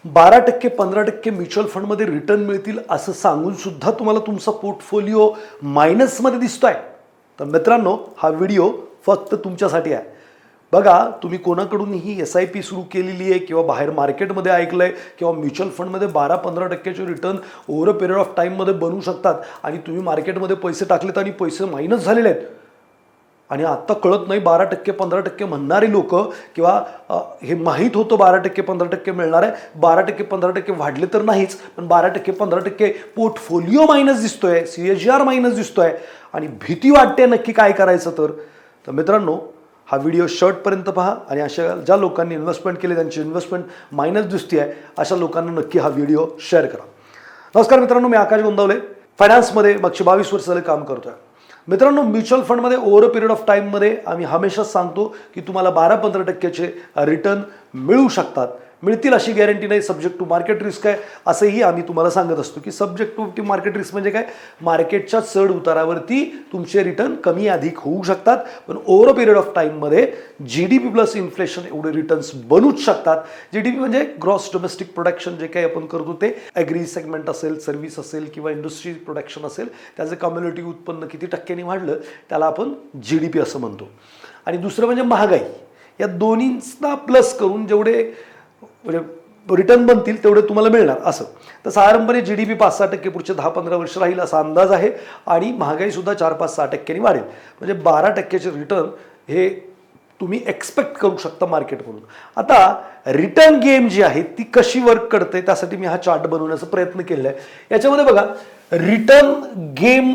12% 15% mutual फंडमध्ये return मिळतील असं सांगून सुद्धा तुम्हाला तुमचा पोर्टफोलिओ मायनसमध्ये दिसतोय, तर मित्रांनो हा व्हिडिओ फक्त तुमच्यासाठी आहे. बघा, तुम्ही कोणाकडूनही SIP सुरू केलेली आहे किंवा बाहेर मार्केटमध्ये ऐकलंय किंवा म्युच्युअल फंडमध्ये 12-15% return over a period of टाईममध्ये बनवू शकतात आणि तुम्ही मार्केटमध्ये पैसे टाकलेत आणि पैसे मायनस झालेले आहेत आणि आत्ता कळत नाही 12% 15% म्हणणारी लोक किंवा हे माहीत होतं 12% 15% मिळणार आहे, 12% 15% वाढले तर नाहीच पण 12% 15% पोर्टफोलिओ मायनस दिसतोय, CAGR मायनस दिसतोय आणि भीती वाटते नक्की काय करायचं. तर मित्रांनो हा व्हिडिओ शेवटपर्यंत पहा आणि अशा ज्या लोकांनी इन्व्हेस्टमेंट केले त्यांची इन्व्हेस्टमेंट मायनस दिसते आहे अशा लोकांना नक्की हा व्हिडिओ शेअर करा. नमस्कार मित्रांनो, मी आकाश गोंदावले, फायनान्समध्ये मागची 22 वर्ष झाले काम करतोय. मित्रांनो, म्युच्युअल फंडमध्ये ओव्हर अ पिरियड ऑफ टाईममध्ये आम्ही हमेशाच सांगतो की तुम्हाला 12-15% रिटर्न मिळू शकतात. मिळतील अशी गॅरंटी नाही, सब्जेक्ट टू मार्केट रिस्क आहे असंही आम्ही तुम्हाला सांगत असतो की सब्जेक्ट टू मार्केट रिस्क म्हणजे काय, मार्केटच्या चढ उतारावरती तुमचे रिटर्न कमी अधिक होऊ शकतात पण ओव्हर अ पिरियड ऑफ टाईममध्ये GDP प्लस इन्फ्लेशन एवढे रिटर्न्स बनूच शकतात. GDP म्हणजे ग्रॉस डोमेस्टिक प्रोडक्शन, जे काही आपण करतो ते ॲग्री सेगमेंट असेल, सर्व्हिस असेल किंवा इंडस्ट्री प्रोडक्शन असेल, त्याचं कम्युनिटी उत्पन्न किती टक्क्यांनी वाढलं त्याला आपण GDP असं म्हणतो. आणि दुसरं म्हणजे महागाई. या दोन्हींना प्लस करून जेवढे म्हणजे रिटर्न बनतील तेवढे तुम्हाला मिळणार असं. तर साधारणपणे GDP 5-6% पुढचे 10-15 वर्ष राहील असा अंदाज आहे आणि महागाई सुद्धा 4-5-6% वाढेल. म्हणजे 12%चे रिटर्न हे तुम्ही एक्सपेक्ट करू शकता मार्केटमधून. आता रिटर्न गेम जी आहे ती कशी वर्क करते त्यासाठी मी हा चार्ट बनवण्याचा प्रयत्न केलेला आहे. याच्यामध्ये बघा, रिटर्न गेम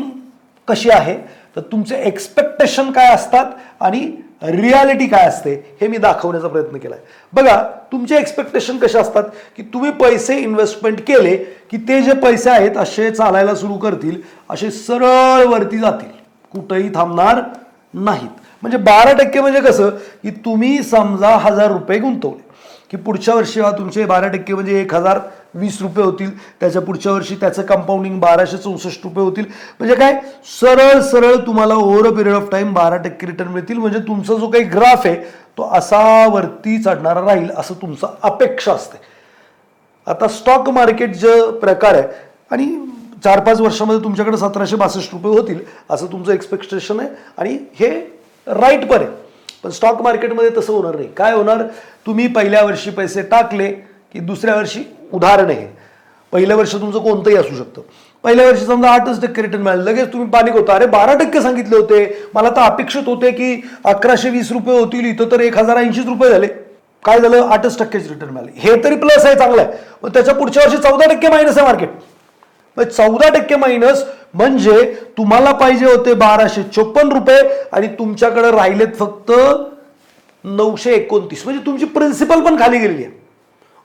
कशी आहे तर तुमचे एक्सपेक्टेशन काय असतात आणि रियालिटी काय असते हे मी दाखवण्याचा प्रयत्न केला आहे. बघा, तुमचे एक्सपेक्टेशन कसे असतात की तुम्ही पैसे इन्व्हेस्टमेंट केले की ते जे पैसे आहेत असे चालायला सुरू करतील, असे सरळ वरती जातील, कुठेही थांबणार नाहीत. म्हणजे 12% म्हणजे कसं की तुम्ही समजा 1000 रुपये गुंतवले की पुढच्या वर्षी तुमचे 12% म्हणजे 1020 रुपये होतील, त्याच्या पुढच्या वर्षी त्याचं कंपाऊंडिंग 1264 रुपये होतील. म्हणजे काय, सरळ सरळ तुम्हाला over a period of time 12% return मिळतील. म्हणजे तुमचा जो काही ग्राफ आहे तो असा वरती चढणारा राहील असं तुमचा अपेक्षा असते. आता स्टॉक मार्केट जे प्रकार आहे आणि 4-5 वर्षामध्ये तुमच्याकडे 1762 रुपये होतील असं तुमचं एक्सपेक्टेशन आहे आणि हे राईट पण आहे. पण स्टॉक मार्केटमध्ये तसं होणार नाही. काय होणार, तुम्ही पहिल्या वर्षी पैसे टाकले की दुसऱ्या वर्षी, उदाहरण आहे, पहिल्या वर्ष तुमचं कोणतंही असू शकतं, पहिल्या वर्षी समजा 8% रिटर्न मिळालं, लगेच तुम्ही पॅनिक होता, अरे 12% सांगितले होते, मला तर अपेक्षित होते की 1120 रुपये होतील, इथं तर 1080 रुपये झाले, काय झालं, 8%च रिटर्न मिळाले. हे तरी प्लस आहे, चांगलं आहे. पण त्याच्या पुढच्या वर्षी 14% मायनस आहे मार्केट. 14% मायनस म्हणजे तुम्हाला पाहिजे होते 1254 रुपये आणि तुमच्याकडे राहिलेत फक्त 929. म्हणजे तुमची प्रिन्सिपल पण खाली गेलेली आहे.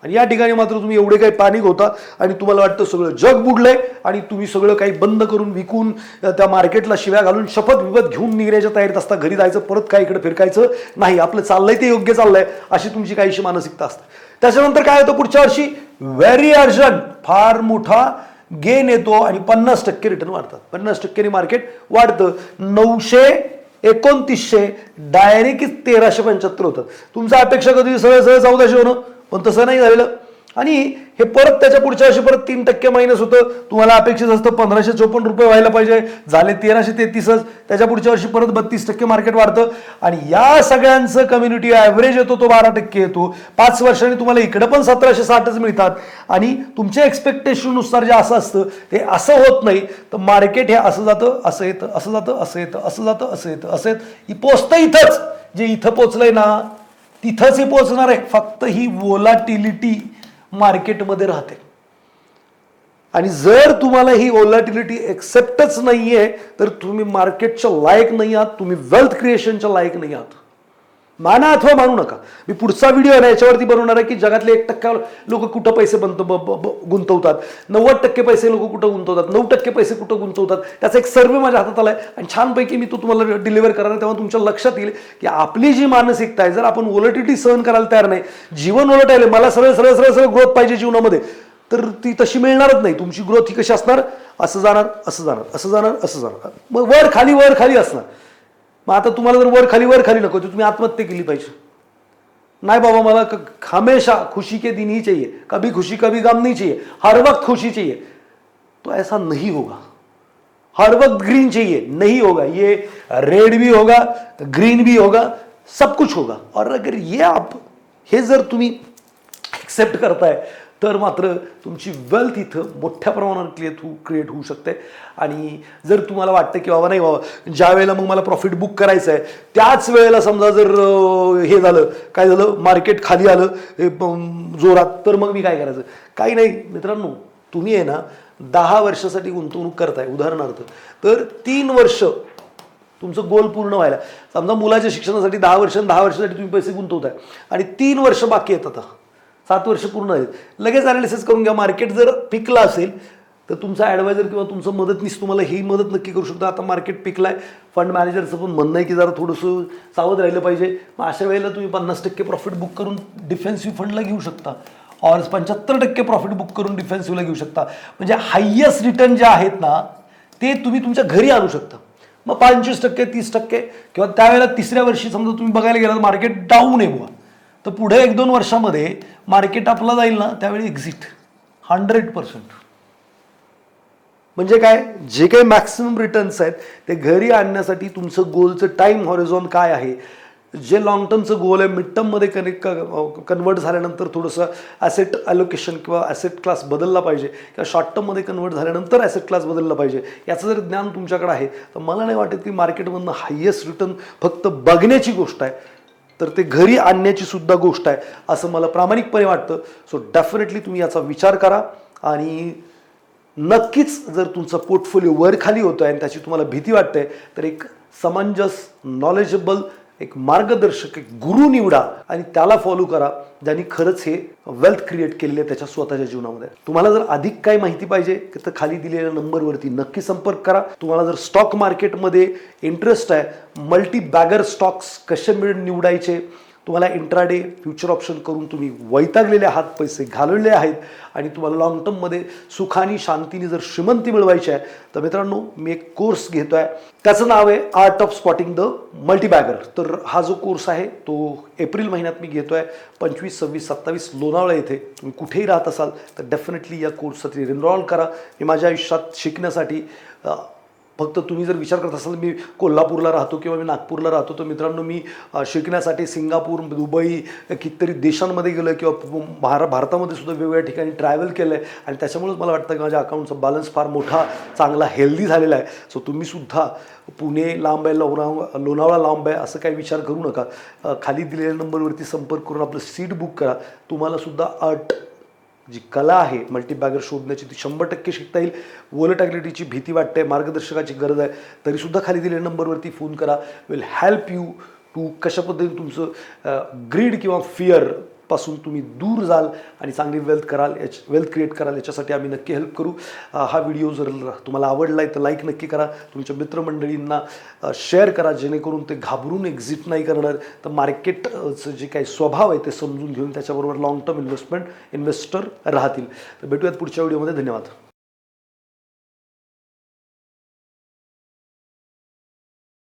आणि या ठिकाणी मात्र तुम्ही एवढे काही पॅनिक होता आणि तुम्हाला वाटतं सगळं जग बुडलंय आणि तुम्ही सगळं काही बंद करून विकून त्या मार्केटला शिव्या घालून शपथ विपत घेऊन निघण्याच्या तयारीत असता. घरी जायचं, परत काय इकडे फिरकायचं नाही, आपलं चाललंय ते योग्य चाललंय अशी तुमची काहीशी मानसिकता असते. त्याच्यानंतर काय होतं, पुढच्या वर्षी व्हेरी अर्जंट फार मोठा गेन येतो आणि 50% रिटर्न वाढतात. 50% मार्केट वाढतं. 929 डायरेक्ट 1375 होतं. तुमचा अपेक्षा कधी सरळ सरळ 1400 होणं, पण तसं नाही झालेलं. आणि हे परत त्याच्या पुढच्या वर्षी परत 3% मायनस होतं. तुम्हाला अपेक्षित असतं 1554 रुपये व्हायला पाहिजे, झाले 1333च. त्याच्या पुढच्या वर्षी परत 32% मार्केट वाढतं आणि या सगळ्यांचं कम्युनिटी ॲव्हरेज येतो तो 12% येतो. 5 वर्षांनी तुम्हाला इकडे पण 1760च मिळतात आणि तुमच्या एक्सपेक्टेशननुसार जे असं असतं ते असं होत नाही. तर मार्केट हे असं जातं, असं येतं, असं जातं, असं येतं, असं जातं, असं येतं, असं येतं, पोचतं इथंच. जे इथं पोचलंय ना तिथंच हे पोचणार आहे. फक्त ही वोलाटिलिटी मार्केटमध्ये राहते आणि जर तुम्हाला ही वोलॅटिलिटी एक्सेप्टच नाहीये तर तुम्ही मार्केटच्या लायक नाही आहात, तुम्ही वेल्थ क्रिएशनच्या लायक नाही आहात. माना अथवा मानू नका. मी पुढचा व्हिडिओ आहे याच्यावरती बनवणार आहे की जगातले 1% लोक कुठं पैसे गुंतवतात, 90% पैसे लोक कुठं गुंतवतात, 9% पैसे कुठं गुंतवतात. त्याचा एक सर्वे माझ्या हातात आलाय आणि छानपैकी मी तो तुम्हाला डिलिव्हर करणार. तेव्हा तुमच्या लक्षात येईल की आपली जी मानसिकता आहे, जर आपण वोलॅटिलिटी सहन करायला तयार नाही, जीवन उलटायला, मला सरळ सरळ सरळ सरळ ग्रोथ पाहिजे जीवनामध्ये, तर ती तशी मिळणारच नाही. तुमची ग्रोथ ही कशी असणार, असं जाणार, असं जाणार, असं जाणार, असं जाणार, मग वर खाली असणार. मग आता तुम्हाला जर वर खाली नको तर तुम्ही आत्महत्या केली पाहिजे. नहीं बाबा मला हमेशा खुशी के दिन ही चाहिए, कभी खुशी कभी गम नहीं चाहिए, हर वक्त खुशी चाहिए, तो ऐसा नहीं होगा। हर वक्त ग्रीन चाहिए, नहीं होगा। ये रेड भी होगा, ग्रीन भी होगा, सब कुछ होगा। और अगर हे जर तुम्ही एक्सेप्ट करताय तर मात्र तुमची वेल्थ इथं मोठ्या प्रमाणावर क्रिएट होऊ शकते। आणि जर तुम्हाला वाटतं की बाबा नाही बाबा ज्या वेळेला मग मला प्रॉफिट बुक करायचं आहे त्याच वेळेला समजा जर हे झालं, काय झालं, मार्केट खाली आलं जोरात, तर मग मी काय करायचं? काही नाही मित्रांनो, तुम्ही आहे ना 10 वर्षासाठी गुंतवणूक करताय उदाहरणार्थ, तर 3 वर्ष तुमचं गोल पूर्ण व्हायला, समजा मुलाच्या शिक्षणासाठी 10 वर्षासाठी तुम्ही पैसे गुंतवताय आणि 3 वर्ष बाकी आहेत, आता 7 वर्ष पूर्ण आहेत, लगेच अनालिसिस करून घ्या। मार्केट जर पिकला असेल तर तुमचा ॲडवायझर किंवा तुमचं मदतनीस तुम्हाला ही मदत नक्की करू शकतो। आता मार्केट पिकलाय, फंड मॅनेजरचं पण म्हणणं आहे की जरा थोडंसं सावध राहिलं पाहिजे, मग अशा वेळेला तुम्ही 50% प्रॉफिट बुक करून डिफेन्सिव्ह फंडला घेऊ शकता, और 75% प्रॉफिट बुक करून डिफेन्सिव्हला घेऊ शकता। म्हणजे हायेस्ट रिटर्न जे आहेत ना ते तुम्ही तुमच्या घरी आणू शकता। मग 25%, 30% किंवा त्यावेळेला तिसऱ्या वर्षी समजा तुम्ही बघायला गेला मार्केट डाऊन आहे बुवा, तर पुढे 1-2 वर्षामध्ये मार्केट आपला जाईल ना त्यावेळी एक्झिट 100%। म्हणजे काय, जे काही मॅक्सिमम रिटर्न्स आहेत ते घरी आणण्यासाठी तुमचं गोलचं टाइम हॉरिझॉन काय आहे, जे लॉंग टर्मचं गोल आहे मिड टर्ममध्ये कन्वर्ट झाल्यानंतर थोडंसं ॲसेट ॲलोकेशन किंवा ॲसेट क्लास बदलला पाहिजे, किंवा शॉर्ट टर्ममध्ये कन्वर्ट झाल्यानंतर ॲसेट क्लास बदलला पाहिजे, याचं जर ज्ञान तुमच्याकडे आहे तर मला नाही वाटत की मार्केटमधनं हायेस्ट रिटर्न फक्त बघण्याची गोष्ट आहे, तर ते घरी आणण्याची सुद्धा गोष्ट आहे असं मला प्रामाणिकपणे वाटतं। सो डेफिनेटली तुम्ही याचा विचार करा आणि नक्कीच जर तुमचा पोर्टफोलिओ वर खाली होतोय आणि त्याची तुम्हाला भीती वाटते तर एक समंजस, नॉलेजेबल, एक मार्गदर्शक, एक गुरु निवडा आणि त्याला फॉलो करा, ज्यांनी खरंच हे वेल्थ क्रिएट केलेली आहे त्याच्या स्वतःच्या जीवनामध्ये। तुम्हाला जर अधिक काही माहिती पाहिजे तर खाली दिलेल्या नंबरवरती नक्की संपर्क करा। तुम्हाला जर स्टॉक मार्केटमध्ये इंटरेस्ट आहे, मल्टी बॅगर स्टॉक्स कसे निवडायचे, तुम्हाला इंट्राडे फ्युचर ऑप्शन करून तुम्ही वैतागलेले आहात, पैसे घालवलेले आहेत आणि तुम्हाला लॉंग टर्ममध्ये सुखानी शांतीने जर श्रीमंती मिळवायची आहे तर मित्रांनो मी एक कोर्स घेतोय, त्याचं नाव आहे art of spotting the multibagger. तर हा जो कोर्स आहे तो एप्रिल महिन्यात मी घेतोय, 25, 26, 27 लोणावळा येथे। तुम्ही कुठेही राहत असाल तर डेफिनेटली या कोर्ससाठी एनरोल करा। मी माझ्या आयुष्यात शिकण्यासाठी फक्त तुम्ही जर विचार करत असाल मी कोल्हापूरला राहतो किंवा मी नागपूरला राहतो, तर मित्रांनो मी शिकण्यासाठी सिंगापूर, दुबई, कितीतरी देशांमध्ये गेलो आहे किंवा भारतामध्ये सुद्धा वेगवेगळ्या ठिकाणी ट्रॅव्हल केलं आहे आणि त्याच्यामुळेच मला वाटतं की माझ्या अकाउंटचा बॅलन्स फार मोठा, चांगला, हेल्दी झालेला आहे। सो तुम्ही सुद्धा पुणे लांब आहे, लोणावळा लांब आहे असं काही विचार करू नका। खाली दिलेल्या नंबरवरती संपर्क करून आपलं सीट बुक करा। तुम्हाला सुद्धा आर्ट जी कला आहे मल्टीबॅगर शोधण्याची ती 100% शिकता येईल। वोलेटॅलिटीची भीती वाटते, मार्गदर्शकाची गरज आहे, तरीसुद्धा खाली दिलेल्या नंबरवरती फोन करा। विल हेल्प यू टू कशा पद्धतीने तुमचं ग्रीड किंवा फिअर पासून तुम्ही दूर जाल आणि चांगली वेल्थ क्रिएट कराल, याच्यासाठी आम्ही नक्की हेल्प करू। हा व्हिडिओ जर तुम्हाला आवडला आहे तर लाईक नक्की करा, तुमच्या मित्रमंडळींना शेअर करा, जेणेकरून ते घाबरून एक्झिट नाही करणार, तर मार्केटचं जे काही स्वभाव आहे ते समजून घेऊन त्याच्याबरोबर लॉंग टर्म इन्व्हेस्टर राहतील। तर भेटूयात पुढच्या व्हिडिओमध्ये। धन्यवाद।